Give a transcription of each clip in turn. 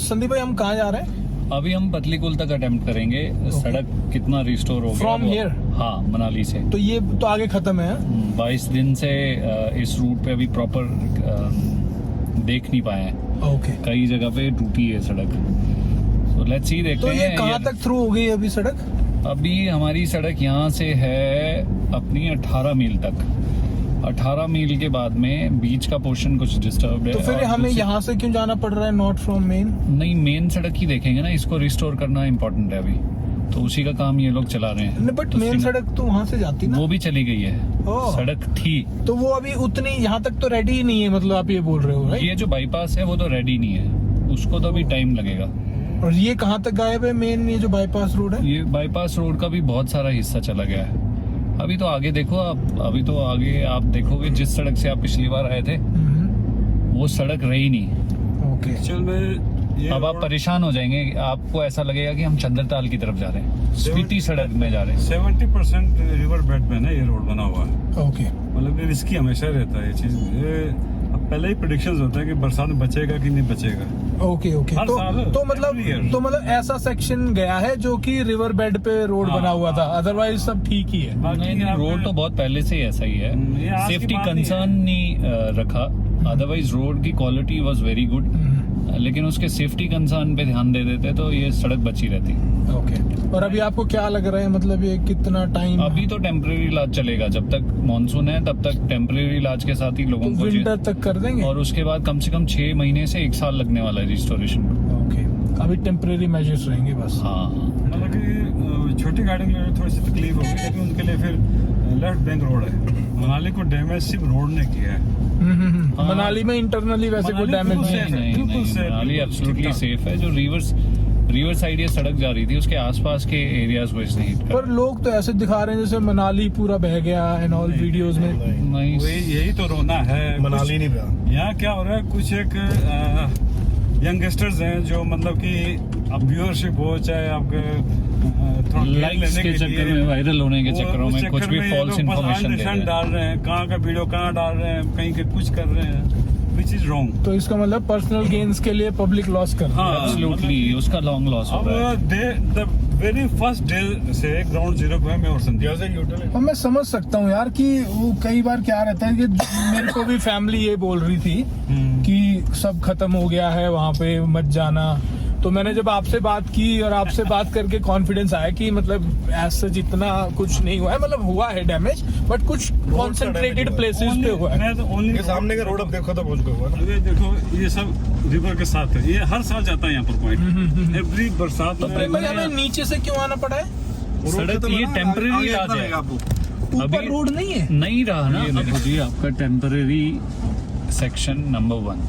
संदीप भाई हम कहाँ जा रहे हैं? अभी हम पतलीकुल तक अटेम्प्ट करेंगे। सड़क कितना रिस्टोर हो गया फ्रॉम हियर? हाँ, मनाली से। तो ये तो आगे खत्म है। 22 दिन से इस रूट पे अभी प्रॉपर देख नहीं पाए हैं। ओके। कई जगह पे टूटी है सड़क। तो लेट्स सी, देखते हैं। तो ये कहाँ तक थ्रू हो गई अभी सड़क? अभी हमारी सड़क यहाँ से है अपनी 18 मील तक। 18 मील के बाद में बीच का पोर्शन कुछ डिस्टर्ब है। तो फिर हमें यहाँ से क्यों जाना पड़ रहा है, नॉट फ्रॉम मेन? नहीं, मेन सड़क ही देखेंगे ना, इसको रिस्टोर करना इम्पोर्टेंट है अभी, तो उसी का काम ये लोग चला रहे हैं। बट तो मेन सड़क तो वहाँ से जाती ना? वो भी चली गई है, सड़क थी तो वो अभी उतनी यहाँ तक तो रेडी ही नहीं है, मतलब आप ये बोल रहे हो? ये जो बाईपास है वो तो रेडी नहीं है, उसको तो अभी टाइम लगेगा। और ये कहाँ तक गायब है मेन, ये जो बाईपास रोड है? ये बाईपास रोड का भी बहुत सारा हिस्सा चला गया है। अभी तो आगे देखो आप, अभी तो आगे आप देखोगे जिस सड़क से आप पिछली बार आए थे वो सड़क रही नहीं। ओके। अब आप परेशान हो जाएंगे, आपको ऐसा लगेगा कि हम चंद्रताल की तरफ जा रहे हैं, स्पीति सड़क में जा रहे हैं। 70% रिवर बेड में ना ये रोड बना हुआ है। ओके। मतलब कि रिस्की हमेशा रहता है ये चीज। अब पहले ही प्रेडिक्शंस होता है कि बरसात में बचेगा कि नहीं बचेगा। Okay okay. तो मतलब ऐसा सेक्शन गया है जो कि रिवर बेड पे रोड बना हुआ था, अदरवाइज सब ठीक ही है? नहीं, रोड तो बहुत पहले से ही ऐसा ही है। सेफ्टी कंसर्न नहीं रखा, अदरवाइज रोड की क्वालिटी वाज वेरी गुड, लेकिन उसके सेफ्टी कंसर्न पे ध्यान दे देते तो ये सड़क बची रहती। ओके। और अभी आपको क्या लग रहा है, मतलब ये कितना टाइम? अभी तो टेम्परेरी इलाज चलेगा, जब तक मानसून है तब तक टेम्परेरी इलाज के साथ ही लोगों को विंटर तक कर देंगे, और उसके बाद कम से कम 6 महीने से 1 साल लगने वाला है रिस्टोरेशन को। ओके। अभी टेम्परेरी मेजर्स रहेंगे बस। हाँ, मतलब कि छोटी गाड़ी के लिए थोड़ी सी तकलीफ होगी, लेकिन उनके लिए फिर लेफ्ट बैंक रोड है। मनाली को डैमेज सिर्फ रोड ने किया है। मनाली में इंटरनली वैसे कोई डैमेज नहीं, मनाली एब्सोल्युटली सेफ है। जो रिवर साइड ये सड़क जा रही थी उसके आसपास के एरियाज को इसने हिट कर। पर लोग तो ऐसे दिखा रहे हैं जैसे मनाली पूरा बह गया एंड ऑल वीडियोस में। नहीं, यही तो रोना है। मनाली नहीं बहा। यहाँ क्या हो रहा है, कुछ एक यंगस्टर्स हैं जो मतलब कि अब व्यूअरशिप हो, चाहे आपके लाइक्स के चक्कर में, वायरल होने के चक्करों में कुछ भी फॉल्स इन्फॉर्मेशन डाल रहे हैं, कहाँ का वीडियो कहाँ डाल रहे हैं, कहीं के कुछ कर रहे हैं, विच इज रॉन्ग। तो इसका मतलब पर्सनल गेन्स के लिए पब्लिक लॉस कर रहा है। एब्सोल्युटली उसका लॉन्ग लॉस हो रहा है। वेरी फर्स्ट डे से ग्राउंड जीरो पे मैं और संदीप। और मैं समझ सकता हूँ यार कि वो कई बार क्या रहता है कि मेरे को भी फैमिली ये बोल रही थी कि सब खत्म हो गया है वहाँ पे, मत जाना। तो मैंने जब आपसे बात की और आपसे बात करके कॉन्फिडेंस आया कि मतलब ऐसा जितना कुछ नहीं हुआ है, मतलब हुआ है डैमेज बट कुछ कॉन्सेंट्रेटेड प्लेसेस पे हुआ है। तो सामने का रोड अब देखो तो पहुंच गया। ये देखो, ये सब रिवर के साथ है, ये हर साल जाता है यहाँ पर पॉइंट। एवरी बरसात में हमें नीचे से क्यों आना पड़ा है? सड़क ये टेम्परेरी इलाज है, ऊपर रोड नहीं है, नहीं रहा ना। देखो जी, आपका टेम्परेरी सेक्शन नंबर 1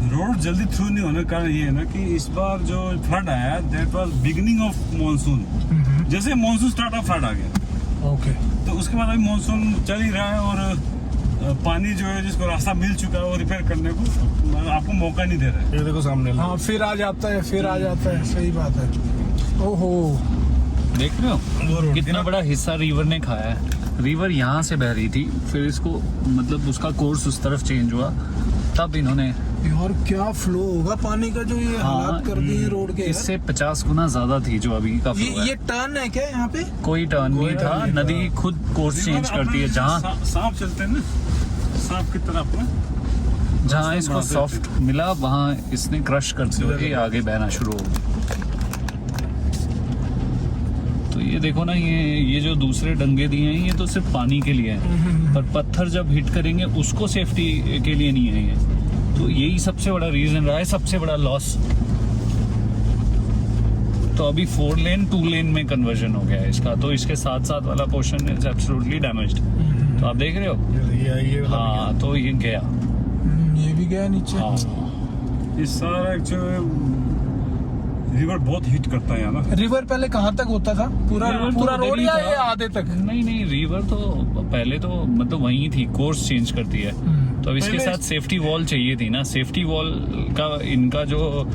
रोड जल्दी थ्रू नहीं होने का कारण ये है ना कि इस बार जो फ्लड आया that was beginning of monsoon. जैसे मॉनसून स्टार्ट हुआ फ्लड आ गया। ओके। तो उसके बाद अभी मॉनसून चल ही रहा है और पानी जो है जिसको रास्ता मिल चुका है वो रिपेयर करने को आपको मौका नहीं दे रहा है। ये देखो सामने। हाँ, फिर आ जाता है, फिर आ जाता है। सही बात है। ओहो, देख रहे हो कितना बड़ा हिस्सा रिवर ने खाया है। रिवर यहाँ से बह रही थी, फिर इसको मतलब उसका कोर्स उस तरफ चेंज हुआ, तब इन्होंने यार क्या फ्लो होगा पानी का, जो ये हालात कर दिए रोड के। इससे 50 गुना ज्यादा थी जो अभी का फ्लो है। ये टर्न है क्या यहाँ पे? कोई टर्न नहीं था, नदी खुद कोर्स चेंज करती है। जहाँ सांप चलते हैं ना, साफ की तरह अपना जहाँ इसको सॉफ्ट मिला वहाँ इसने क्रश करते हुए आगे बहना शुरू हो गया। तो ये देखो ना, ये जो दूसरे डंगे दिए हैं ये तो सिर्फ पानी के लिए हैं, पर पत्थर जब हिट करेंगे उसको सेफ्टी के लिए नहीं है ये। तो यही सबसे बड़ा रीजन रहा है, सबसे बड़ा लॉस। तो अभी 4 लेन 2 लेन में कन्वर्जन हो गया है इसका, तो इसके साथ साथ वाला पोर्शन इज एब्सोल्युटली डैमेज्ड। तो आप देख रहे हो, ये वाला हाँ, तो ये गया, ये भी गया नीचे। हाँ। ये सारा एक्चुअली रिवर बहुत हिट करता है यहाँ ना। रिवर पहले कहाँ तक होता था? पूरा रिवर तो पूरा रोड उधर ही या था। ये आधे तक? नहीं, रिवर तो पहले तो मतलब वहीं थी, कोर्स चेंज करती है। तो अब इसके पहले- साथ सेफ्टी वॉल चाहिए थी ना। सेफ्टी वॉल का इनका जो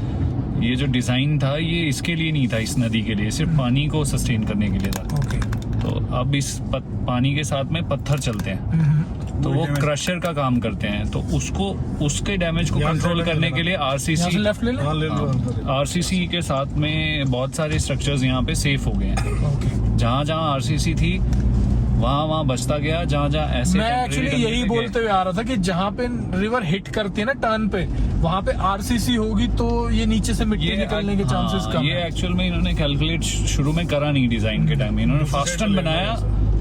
ये जो डिजाइन था ये इसके लिए नहीं था, इस नदी के लिए, सिर्फ पानी को सस्टेन करने के लिए था। ओके। तो अब इस पानी के साथ में पत्थर चलते हैं, तो वो क्रशर का काम करते हैं। तो उसके डैमेज को यहाँ से कंट्रोल लेफ्ट करने लेना। के लिए यहाँ से आरसीसी लेफ्ट ले ले। हाँ ले लो। आरसीसी के साथ में बहुत सारे स्ट्रक्चर्स यहाँ पे सेफ हो गए हैं। ओके। जहाँ जहाँ आरसीसी थी वहाँ बचता गया, जहाँ जहाँ ऐसे मैं temporary एक्चुअली डंगे यही थे बोलते हुए आ रहा था कि जहाँ पे रिवर हिट करती है ना टर्न पे, वहाँ पे आरसीसी होगी तो ये नीचे से मिट्टी निकलने के चांसेस कम ये है। एक्चुअल में इन्होंने कैलकुलेट शुरू में करा नहीं डिजाइन के टाइम में, इन्होंने दूसरे फास्ट side टर्न से बनाया,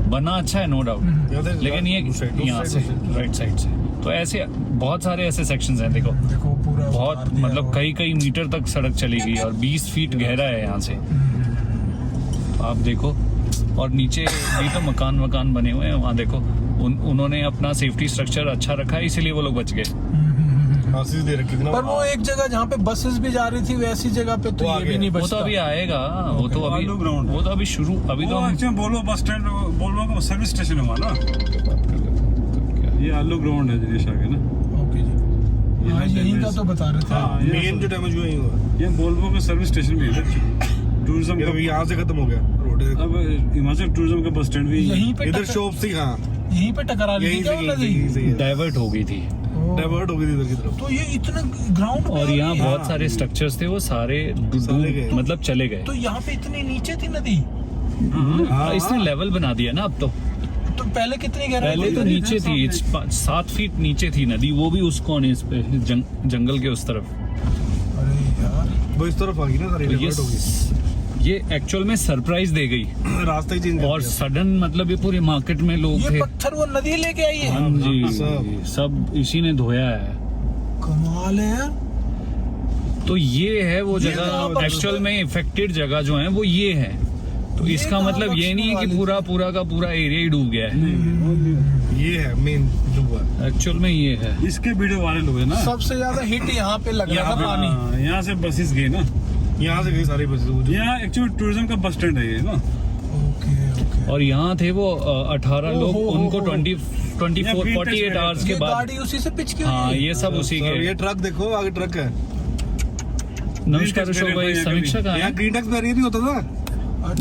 बना अच्छा है नो डाउट, यहाँ से लेकिन ये दूसरे side, यहाँ से दूसरे side। राइट साइड से। तो ऐसे बहुत सारे ऐसे सेक्शंस हैं, देखो देखो पूरा बहुत उतार दिया मतलब हुआ। कई मीटर तक सड़क चलेगी और 20 फीट गहरा है यहाँ से। तो आप देखो, और नीचे भी तो मकान बने हुए हैं, वहाँ देखो उन्होंने अपना सेफ्टी स्ट्रक्चर अच्छा रखा है, इसीलिए वो लोग बच गए। आशीष दे रखी थी ना। पर वो एक जगह जहाँ पे बसेस भी जा रही थी वैसी जगह पे तो वो ये आगे भी नहीं वो बचता। तो अभी आएगा, वो तो अभी आलू ground। वो तो अभी शुरू, अभी तो वो हम एक्चुअली बोलो बस स्टैंड, बोलो का सर्विस स्टेशन है वहाँ ना। ये आलू ग्राउंड है दिनेश आगे ना। ओके जी। ये हाँ है यहीं का damage। तो बता रहे थे। हाँ, ये मेन जो डैमेज हुआ ही हुआ। ये बोलबो का सर्विस स्टेशन भी है टूरिज्म ये का। तो यहाँ से खत्म हो गया रोड। अब हिमाचल टूरिज्म का बस स्टैंड भी यहीं पे इधर टक्कर- शॉप थी, हाँ यहीं पे टकरा ली यहीं थी से क्या वो नदी? यहीं से डाइवर्ट हो गई थी। डाइवर्ट हो गई थी इधर की तरफ। तो ये इतना ग्राउंड और यहाँ हाँ। बहुत सारे स्ट्रक्चर्स थे, वो सारे सारे गए। मतलब चले गए। तो यहाँ पे इतनी नीचे थी नदी, हाँ, इसने लेवल बना दिया ना अब तो। तो पहले कितनी गहराई पहले थी? तो नीचे थी, 7 फीट नीचे थी नदी, वो भी उस कोने पे जंगल के उस तरफ। अरे यार वो इस तरफ आ गई ना सारी तो डाइवर्ट हो गई। ये एक्चुअल में सरप्राइज दे गई, रास्ता ही चेंज और सडन मतलब ये पूरे मार्केट में लोग ये थे। पत्थर वो नदी लेके आई है। हाँ जी, सब। सब इसी ने धोया है। कमाल है यार। तो ये है वो ये कहाँ जगह, पर- एक्चुअल में इफेक्टेड जगह जो है वो ये है। तो ये इसका कहाँ मतलब ये नहीं है कि बख्शने पूरा का पूरा एरिया ही डूब गया है। ये है मेन डूबा। एक्चुअल में ये है। इसके वीडियो वायरल हुए ना। सबसे ज्यादा हिट यहाँ पे लग रहा था पानी। हाँ, यहाँ से बसेस गए ना। यहाँ से गई सारी बसेस। यहाँ एक्चुअली टूरिज्म का बस स्टैंड है ये ना। Okay okay. और यहाँ थे वो 18 लोग, ओहो, उनको ओहो। 48 आवर्स के ये बाद। गाड़ी उसी से पिच की हाँ, हुई है? ये सब उसी ये के। ट्रक देखो, आगे ट्रक है। नमस्कार अशोक भाई, समीक्षा कहाँ यहाँ है? ग्रीन टैक्स बैरियर नहीं होता था।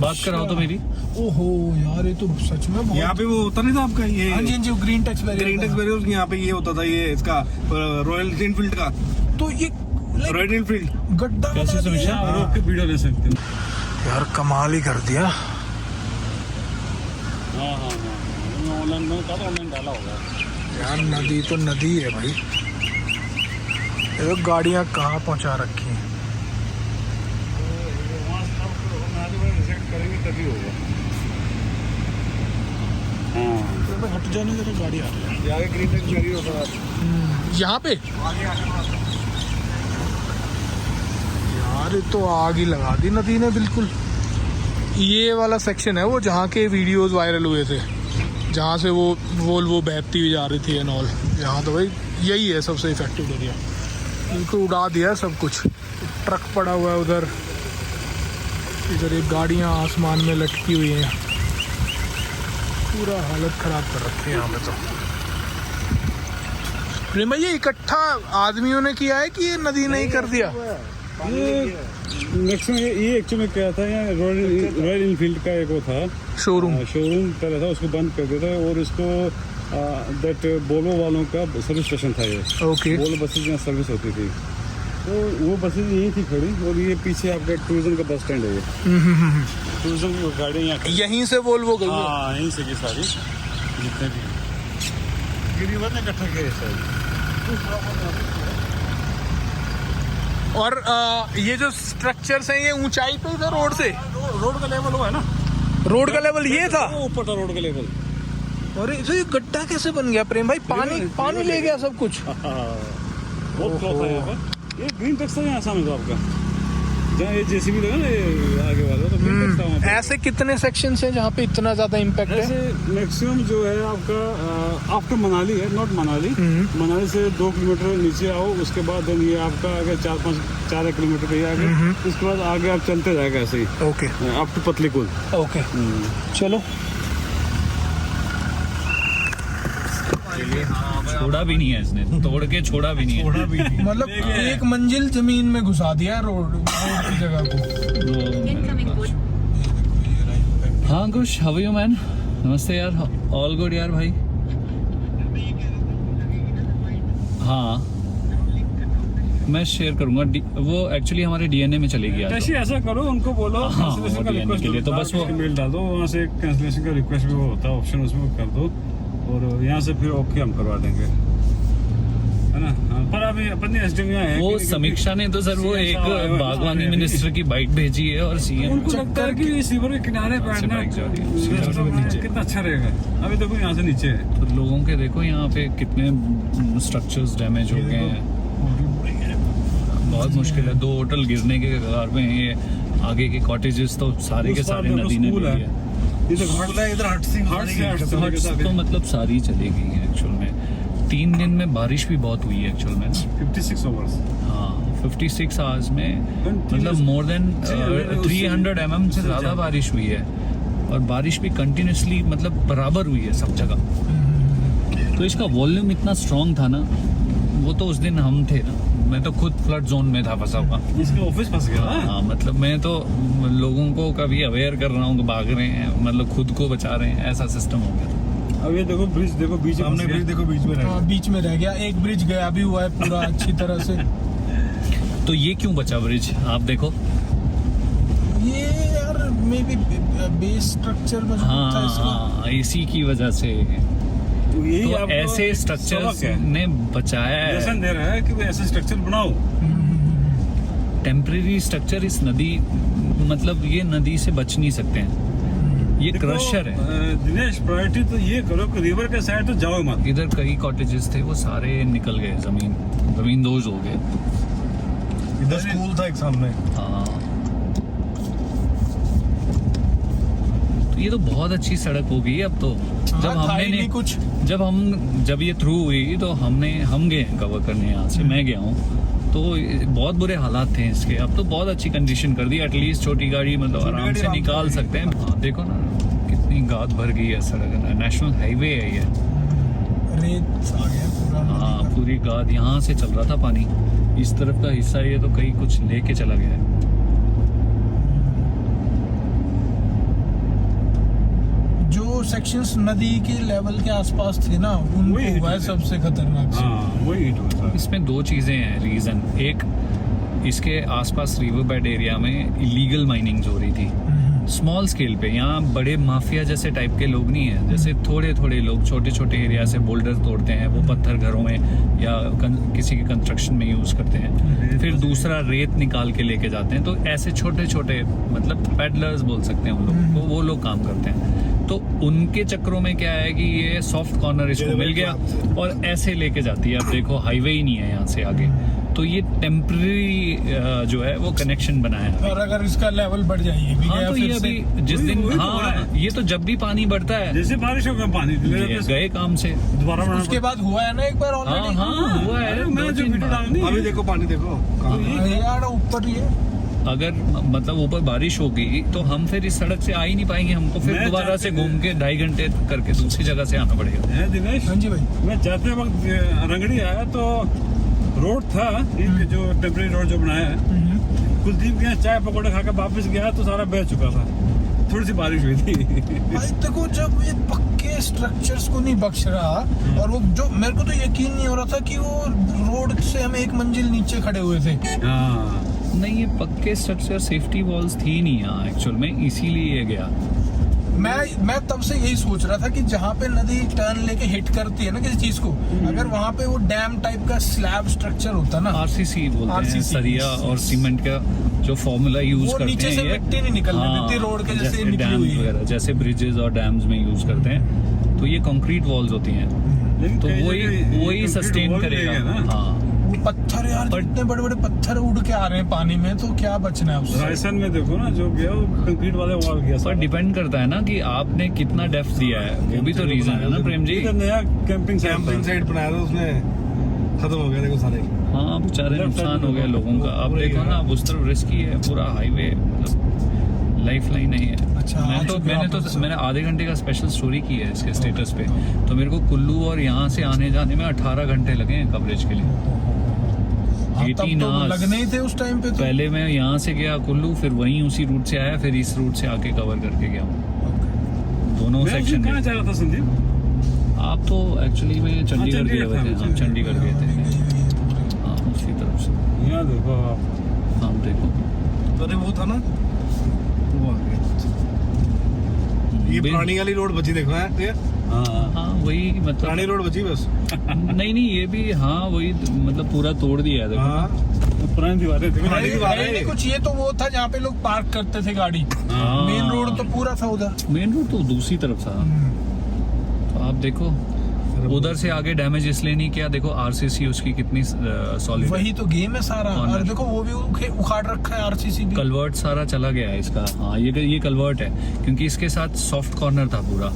बात कराओ तो मेरी। ओहो यार ये तो सच में बहुत। यहाँ पे वो होता नहीं था आपका ये हाँ जी हाँ जी green tax green tax barrier, यहाँ पे ये होता था, ये इसका रॉयल एनफील्ड का। तो ये like रॉयल एनफील्ड गड्ढा कैसे बना दिया समीक्षा? है। आप रोक के वीडियो ले सकते हैं। यार कमाल ही कर दिया। हाँ हाँ हाँ, ऑनलाइन डाला होगा। यार नदी तो नदी है भाई। ये तो गाड़ियाँ कहाँ पहुँचा रखी हैं। करेंगे तभी होगा। हाँ, तो हट जाने जरा, गाड़ी आ रही है यहाँ ग्रीन टैक्स बैरियर होता था। यहाँ पे। यार ये तो आग ही लगा दी नदी ने बिल्कुल। ये वाला सेक्शन है वो जहाँ के वीडियोस वायरल हुए थे, जहाँ से वो बहती हुई जा रही थी एंड ऑल। यहाँ तो भाई यही है सबसे इफेक्टिव एरिया। बिल्कुल उड़ा दिया सब कुछ। ट्रक पड़ा हुआ है उधर, इधर एक गाड़ियाँ आसमान में लटकी हुई हैं। पूरा हालत खराब कर रखी है यहाँ पे तो। प्रेमा ये इकट्ठा आदमियों ने किया है कि ये नदी ने ही कर दिया? ये मैक्सिमम ये एक्चुअली में क्या था, यहाँ रॉयल इनफील्ड का एक वो था शोरूम। शोरूम तरह था, उसको बंद कर दिया था। और इसको दैट बोलो वालों का सर्विस स्टेशन था ये। ओके। बोलो बसेज यहाँ सर्विस होती थी, तो वो बसेज यहीं थी खड़ी। और ये पीछे आपका टूरिज्म का बस स्टैंड है ये। टूरिज्म की गाड़ियाँ यहाँ खड़ी। यहीं से वोल्वो गई है। हाँ, यहीं से की सारी जितने भी। गिरिवर ने इकट्ठा किया है शायद। और ये जो स्ट्रक्चर्स हैं ये ऊंचाई पे था रोड से? रोड का लेवल हुआ है ना, रोड का लेवल ये था? वो ऊपर था रोड का लेवल। और तो ये गड्ढा कैसे बन गया प्रेम भाई? पानी ले गया सब कुछ। बहुत क्लॉथ है यहाँ पर। ये ग्रीन टेक्स था यहाँ सामने तो आपका, जहाँ ये जेसीबी लगा ना ये आगे वाला, तो ग्रीन टेक्स था वहाँ पे। ऐसे कितने सेक्शंस हैं जहाँ पे इतना ज्यादा इम्पैक्ट है? ऐसे मैक्सिमम जो है आपका आफ्टर मनाली है, नॉट मनाली, मनाली से 2 किलोमीटर नीचे आओ, उसके बाद देन ये आपका आगे 4 किलोमीटर पे आगे, उसके बाद आगे आप चलते जाएगा ऐसे ही ओके अप टू पतलीकुल। ओके चलो। छोड़ा भी नहीं है इसने, तोड़ के छोड़ा भी नहीं है। मतलब एक मंजिल जमीन में घुसा दिया रोड की जगह को। हाँ अंकुश, हाउ आर यू मैन? नमस्ते यार, ऑल गुड यार भाई। हाँ मैं शेयर करूंगा, वो एक्चुअली हमारे डीएनए में चलेगी आज। ऐसे ऐसा करो, उनको बोलो हाँ, कैंसिलेशन का DNA रिक्वेस्ट के लिए तो बस वो मेल डाल दो, वहाँ से कैंसिलेशन का रिक्वेस्ट भी वो होता है ऑप्शन, उसमें वो कर दो और यहाँ से फिर ओके हम करवा देंगे, है ना। हाँ, पर अभी अपनी एसडीएम यहाँ है। वो समीक्षा ने तो सर वो एक बागवानी मिनिस्टर की बाइक भेजी है और सीएम उनको लगता है कि इस रिवर के किनारे बैठना कितना अच्छा रहेगा। अभी देखो यहाँ से नीचे है, तो लोगों के देखो यहाँ पे कितने स्ट्रक्चर्स डैमेज हो गए हैं, बहुत मुश्किल है। 2 होटल गिरने के कगार पे हैं, ये आगे के कॉटेजेस तो सारे के सारे नदी ने ले लिए। इधर हट सिंह तो मतलब सारी चली गई है एक्चुअल में। 3 दिन में बारिश भी बहुत हुई है एक्चुअल में ना। 56 आवर्स। हाँ 56 आवर्स में मतलब मोर देन 300 mm से ज्यादा बारिश हुई है, और बारिश भी कंटिन्यूसली मतलब बराबर हुई है सब जगह। तो इसका वॉल्यूम इतना स्ट्रांग था ना, वो तो उस दिन हम थे ना, मैं तो खुद फ्लड जोन में था फंसा हुआ। इसका ऑफिस फंस गया। हाँ मतलब मैं तो लोगों को कभी अवेयर कर रहा हूँ कि भाग रहे हैं, मतलब खुद को बचा रहे हैं, ऐसा सिस्टम हो गया। अब ये देखो ब्रिज, देखो बीच में, सामने ब्रिज देखो, बीच में रह गया। बीच में रह गया। एक ब्रिज गया भी हुआ है पूरा अच्छी तरह से। तो ये क्यों बचा ब्रिज आप देखो? ये यार मे बी बेस स्ट्रक्चर मजबूत था इसका। हाँ इसी की वजह से तो यही तो आपको ऐसे स्ट्रक्चर्स सबक है। ने बचाया है। लेसन दे रहा है कि ऐसे स्ट्रक्चर बनाओ। टेम्परेरी स्ट्रक्चर इस नदी, मतलब ये नदी से बच नहीं सकते हैं, ये देखो, क्रशर है। दिनेश प्रायोरिटी तो ये करो कि रिवर के साइड तो जाओ मत। इधर कई कॉटेजेस थे वो सारे निकल गए, जमीन दोज हो गए। इधर स्कूल था एक सामने। हाँ तो ये तो बहुत अच्छी सड़क हो गई अब तो। जब ये थ्रू हुई तो हम गए हैं कवर करने, यहाँ से मैं गया हूँ, तो बहुत बुरे हालात थे इसके। अब तो बहुत अच्छी कंडीशन कर दी, एटलीस्ट छोटी गाड़ी मतलब आराम से निकाल सकते हैं। हाँ देखो ना कितनी गाद भर गई है सड़क, नेशनल हाईवे है ये। रेत आ गया पूरा। हाँ पूरी गाद, यहाँ से चल रहा था पानी, इस तरफ का हिस्सा ये तो कहीं कुछ लेके चला गया है। जो सेक्शंस नदी के लेवल के आसपास थे ना, उनको हुआ है सबसे खतरनाक। हाँ वही हिट हुआ था। इसमें 2 चीजें हैं रीजन। एक, इसके आसपास रिवर बेड एरिया में इलीगल माइनिंग हो रही थी स्मॉल स्केल पे। यहाँ बड़े माफिया जैसे टाइप के लोग नहीं है, जैसे थोड़े थोड़े लोग छोटे छोटे एरिया से बोल्डर तोड़ते हैं, वो पत्थर घरों में या किसी के कंस्ट्रक्शन में यूज करते हैं। फिर दूसरा रेत निकाल के लेके जाते हैं। तो ऐसे छोटे छोटे मतलब पेडलर्स बोल सकते हैं उन लोगों को, वो लोग काम करते हैं। तो उनके चक्रों में क्या है कि ये सॉफ्ट कॉर्नर इसको मिल गया और ऐसे लेके जाती है। अब देखो हाईवे ही नहीं है यहाँ से आगे, तो ये टेम्पररी जो है वो कनेक्शन बनाया है। और अगर इसका लेवल बढ़ जाए भी हाँ तो ये अभी जिस दिन, हाँ ये तो जब भी पानी बढ़ता है, जैसे बारिश हो गया पानी गए काम से दोबारा बनाना उसके बाद हुआ है ना एक बार ऑलरेडी। हाँ हुआ है। मैंने जो वीडियो डाली अभी देखो पानी देखो यार ऊपर ये। अगर मतलब ऊपर बारिश होगी तो हम फिर इस सड़क से आ ही नहीं पाएंगे, हमको फिर दोबारा से घूम के 2.5 घंटे करके दूसरी जगह से आना पड़ेगा। दिनेश हाँ जी भाई, मैं जाते वक्त रंगड़ी आया तो रोड था एक जो टेम्परेरी रोड जो बनाया है, कुलदीप के यहाँ चाय पकौड़े खाकर वापस गया तो सारा बह चुका था, थोड़ी सी बारिश हुई थी। भाई देखो जब ये पक्के स्ट्रक्चर्स को नहीं बख्श रहा, और वो जो मेरे को तो यकीन नहीं हो रहा था कि वो रोड से हम 1 मंजिल नीचे खड़े हुए थे। नहीं ये पक्के स्ट्रक्चर सेफ्टी वॉल्स थी नहीं यहाँ एक्चुअल में, इसीलिए ये गया। मैं तब से यही सोच रहा था कि जहाँ पे नदी टर्न लेके हिट करती है ना किसी चीज को, अगर वहाँ पे वो डैम टाइप का स्लैब स्ट्रक्चर होता ना, आरसीसी बोलते हैं, RCC, सरिया और सीमेंट का जो फॉर्मूला यूज वो करते नीचे हैं से ये, मिट्टी नहीं निकलने देती रोड के जैसे निकली डैम्स हुई है। वगैरह, जैसे ब्रिजेस और डैम्स में यूज करते हैं, तो ये कंक्रीट वॉल्स होती हैं, तो वही सस्टेन करेगा। हाँ, वो पत्थर यार, इतने बड़े बड़े पत्थर उड़ के आ रहे हैं पानी में, तो क्या बचना है उससे। राजस्थान में देखो ना जो गया वो कंक्रीट वाले वॉल गया। पर डिपेंड करता है ना कि आपने कितना डेप्थ दिया है, वो भी तो रीजन है ना प्रेम जी। इधर नया कैंपिंग साइड बनाया था उसने, खत्म हो गया देखो सारे। हाँ बेचारे, नुकसान हो गया लोगों का। आप देखो ना, अब उस तरफ रिस्की है पूरा हाईवे, लाइफ लाइन नहीं है। अच्छा, मैंने आधे घंटे का स्पेशल स्टोरी की है इसके स्टेटस पे, तो मेरे को कुल्लू और यहाँ से आने जाने में 18 घंटे लगे हैं कवरेज के लिए। तब तो लगने ही थे उस टाइम पे तो। पहले मैं यहाँ से गया कुल्लू, फिर वहीं उसी रूट से आया, फिर इस रूट से आके कवर करके गया हूँ दोनों सेक्शन। कहाँ जा रहा था संदीप? आप तो एक्चुअली में चंडीगढ़ गए हुए थे। हम चंडीगढ़ गए थे, हाँ उसी तरफ से। यहाँ देखो आप, हाँ देखो, अरे वो था ना, वो आ गया। ये पुरानी वाली रोड बची देखो है, हाँ वही मतलब पुरानी रोड बची बस। नहीं ये भी, हाँ वही मतलब पूरा तोड़ दिया है देखो। हाँ पुरानी दीवारें देखो। पुरानी दीवारें नहीं, कुछ ये तो वो था जहाँ पे लोग पार्क करते थे गाड़ी। हाँ। मेन रोड तो पूरा था उधर। मेन रोड तो दूसरी तरफ था। तो आप देखो उधर से आगे डैमेज इसलिए नहीं किया, देखो आरसीसी उसकी कितनी सॉलिड। वही तो गेम है सारा। Corner। और देखो वो भी उखाड़ रखा है आरसीसी भी। कलवर्ट सारा चला गया है इसका। हाँ ये कलवर्ट है, क्योंकि इसके साथ सॉफ्ट कॉर्नर था पूरा,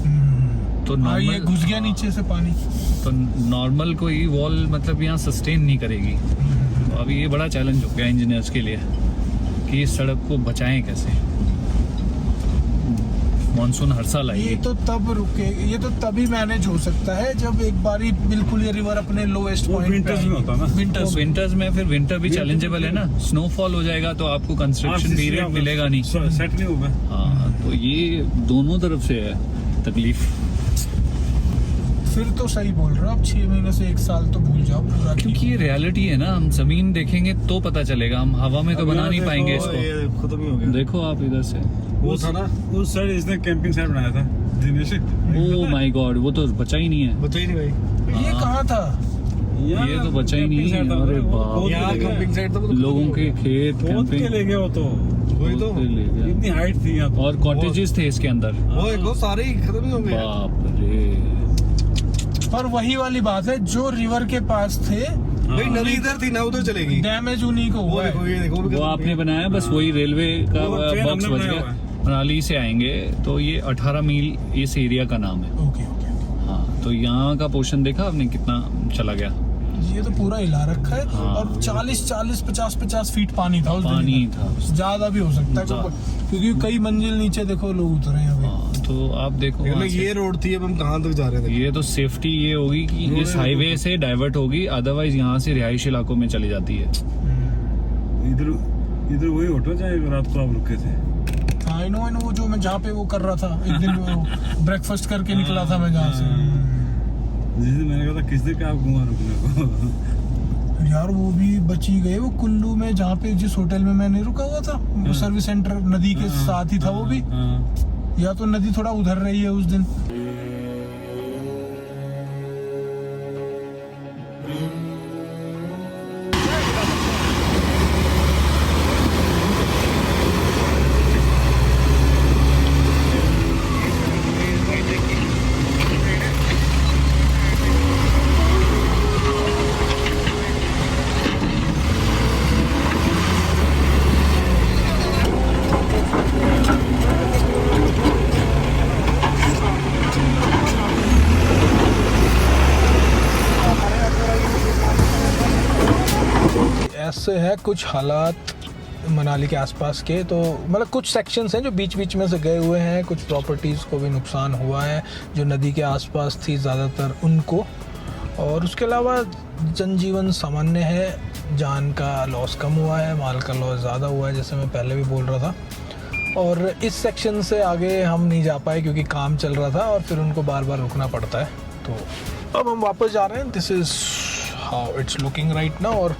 तो हाँ, ये नॉर्मल घुस गया नीचे से पानी। तो नॉर्मल कोई वॉल मतलब यहाँ सस्टेन नहीं करेगी। तो अभी ये बड़ा चैलेंज हो गया इंजीनियर्स के लिए कि इस सड़क को बचाएं कैसे। मॉनसून हर साल आएगी। ये तो तब रुके, ये तो तभी मैनेज हो सकता है जब एक बारी बिल्कुल ये रिवर अपने लोएस्ट पॉइंट पे विंटर्स में होता ना। विंटर्स में फिर विंटर भी चैलेंजेबल है ना, स्नोफॉल हो जाएगा तो आपको कंस्ट्रक्शन पीरियड मिलेगा नहीं। सेट नहीं होगा। हाँ तो ये दोनों तरफ से है तकलीफ। फिर तो सही बोल रहे हो आप, 6 महीने से 1 साल तो भूल जाओ पूरा। क्योंकि ये रियलिटी है ना, हम जमीन देखेंगे तो पता चलेगा, हम हवा में तो बना नहीं पाएंगे इसको। ये खत्म ही हो गया। देखो आप इधर से, वो था ना, उस साइड इसने कैंपिंग साइड बनाया था दिनेश। ओह माय गॉड, वो तो बचा ही नहीं है। बचा ही नहीं भाई। ये कहाँ था? ये तो बचा ही नहीं है। अरे बाप, यहाँ कैंपिंग साइड था वो तो लोगों के खेत बहुत के कैंपिंग ले गया वो तो। वही तो, ले गया। इतनी हाइट थी यहाँ और कॉटेजेस थे इसके अंदर। वो एक वो सारे ही खत्म ही हो गए। बाप रे। और वही वाली बात है, जो रिवर के पास थे भाई नदी इधर थी ना, उधर चलेगी। डैमेज उन्हीं को वो हुआ देखो, है। ये देखो वो आपने बनाया, बस वही रेलवे का वो ट्रेन बॉक्स हमने बच बनाया गया। हुआ मनाली से आएंगे तो ये 18 मील इस एरिया का नाम है। Okay okay. हाँ तो यहाँ का पोर्शन देखा आपने कितना चला गया। ये तो पूरा हिला रखा है। हाँ। और 40 50 फीट पानी था उस दिन। पानी था। ज्यादा भी हो सकता है क्योंकि कई मंजिल नीचे देखो लोग उतरे हैं अभी। हाँ, तो आप देखो लेकिन वहाँ से- ये रोड थी, अब हम कहाँ तक जा रहे थे। ये तो सेफ्टी ये होगी कि इस हाईवे से डाइवर्ट होगी, अदरवाइज यहाँ से रिहायशी इलाकों में चली जाती है। इधर वही होटल जहाँ रात को आप रुके थे। आई नो वो जो मैं जहाँ पे वो कर रहा था एक दिन वो ब्रेकफास्ट करके निकला था मैं जहाँ से। जिस दिन मैंने कहा था किस दिन का आप घुमा रुकने को। यार वो भी बची गए, वो कुल्लू में जहाँ पे जिस होटल में मैंने रुका हुआ था, वो सर्विस सेंटर नदी के साथ ही था वो भी। या तो नदी थोड़ा उधर रही है उस दिन। ऐसे है कुछ हालात मनाली के आसपास के। तो मतलब कुछ सेक्शंस हैं जो बीच बीच में से गए हुए हैं, कुछ प्रॉपर्टीज़ को भी नुकसान हुआ है जो नदी के आसपास थी ज़्यादातर उनको, और उसके अलावा जनजीवन सामान्य है। जान का लॉस कम हुआ है, माल का लॉस ज़्यादा हुआ है, जैसे मैं पहले भी बोल रहा था। और इस सेक्शन से आगे हम नहीं जा पाए क्योंकि काम चल रहा था और फिर उनको बार बार रुकना पड़ता है। तो अब हम वापस जा रहे हैं। This is how it's looking right now. और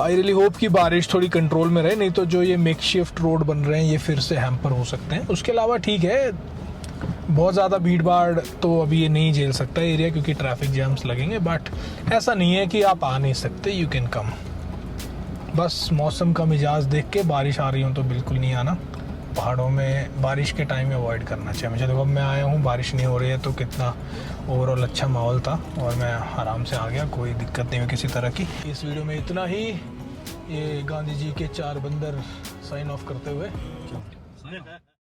आई रियली होप कि बारिश थोड़ी कंट्रोल में रहे, नहीं तो जो ये मेकशिफ्ट रोड बन रहे हैं ये फिर से हैम्पर हो सकते हैं। उसके अलावा ठीक है, बहुत ज़्यादा भीड़ भाड़ तो अभी ये नहीं झेल सकता एरिया, क्योंकि ट्रैफिक जैम्स लगेंगे, बट ऐसा नहीं है कि आप आ नहीं सकते, यू कैन कम। बस मौसम का मिजाज देख के, बारिश आ रही हो तो बिल्कुल नहीं आना। पहाड़ों में बारिश के टाइम में अवॉइड करना चाहिए। मुझे देखो, अब मैं आया हूँ, बारिश नहीं हो रही है, तो कितना ओवरऑल अच्छा माहौल था और मैं आराम से आ गया, कोई दिक्कत नहीं हुई किसी तरह की। इस वीडियो में इतना ही। ये गांधी जी के 4 बंदर साइन ऑफ करते हुए